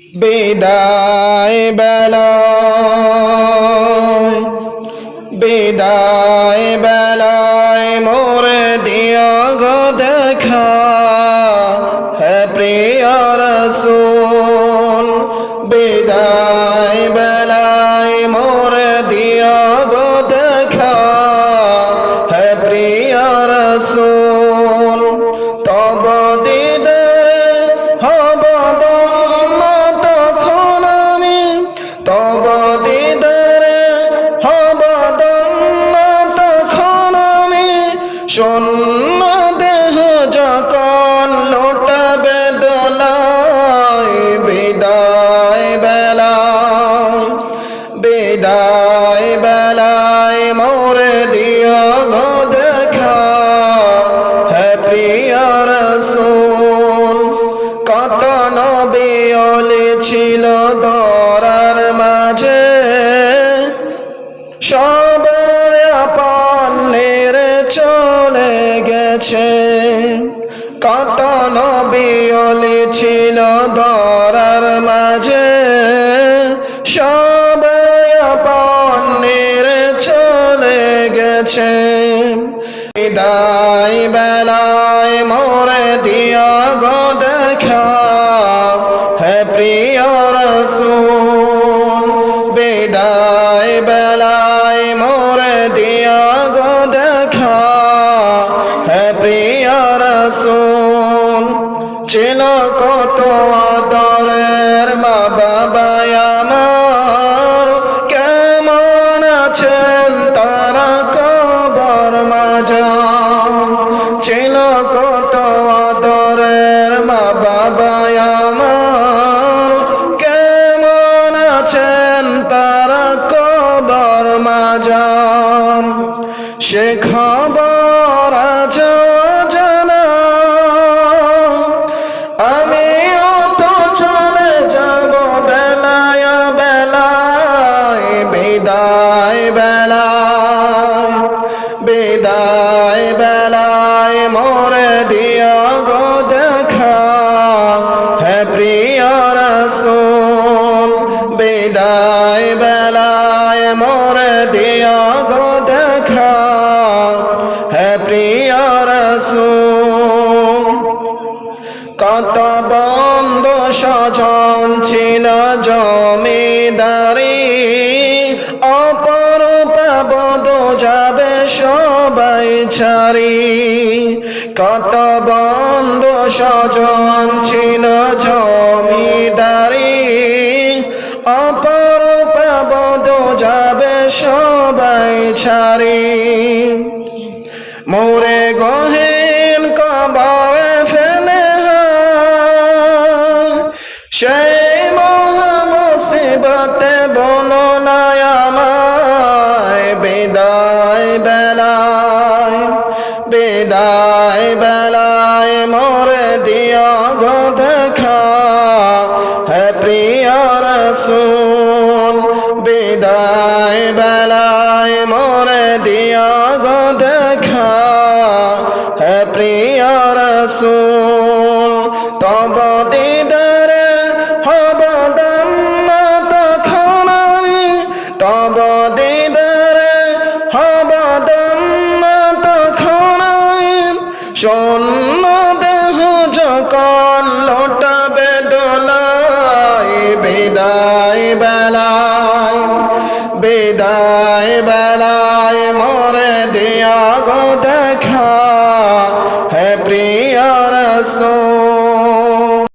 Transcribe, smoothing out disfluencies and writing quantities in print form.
বিদায় বেলায় বিদায় বেলায় মোরে দিও গো দেখা হে প্রিয় রাসূল বিদায় বেলায় মোরে দিও গো দেখা হে প্রিয় রাসূল তব দিদারে হব ধন্য তখন আমি তব দিদারে হব ধন্য তখন আমি শূন্য দেহ যখন লোটাবে দোলায় বিদায় বেলায় বিদায় বেলায় মোরে দিও গো দেখা হে প্রিয় রাসূল কত নবী ওলি ছিল ধরার মাঝে সবাই আপনের চলে গেছে কত নবী ওলি ছিল ধরার মাঝে সবাই আপনের চলে গেছে বিদায় বেলায় মোরে দিও গো দেখা হে প্রিয় রাসূল বিদায় বেলায় মোরে দিও গো দেখা হে প্রিয় রাসূল ছিল কত আদরের মা বাবা আমার কেমন আছেন তারা কবর মাঝে ছিল কত আদরের মা বাবা আমার কেমন আছেন তারা কবর মাঝে সে খবর আজ জানা আমিও তো চলে যাব বেলায় বেলায় বিদায় বেলায় বিদায় বেলায় মোরে দিও গো দেখা হে প্রিয় রাসূল বিদায় বেলায় মোরে দিও গো দেখা হে প্রিয় রাসূল কত বন্ধু স্বজন ছিল জমিদারি অপরূপ বধূ যাবে সবাই ছাড়ি কত বন্ধু স্বজন ছিল জমিদারি অপরূপ বধূ যাবে সবাই ছাড়ি মোরে গহীন কবরে ফেলে সেই মহা মুসিবতে বলো না আমায় বিদায় বেলায় বিদায় বেলায় মোরে দিও গো দেখা হে প্রিয় রাসূল বিদায় বেলায় মোরে দিও গো দেখা হে প্রিয় রাসূল তব দিদারে হব ধন্য তখন আমি তব দিদারে হব ধন্য তখন আমি শূন্য দেহ যখন লোটাবে দোলায় বিদায় বেলায় বিদায় বেলায় মোরে দিও গো দেখা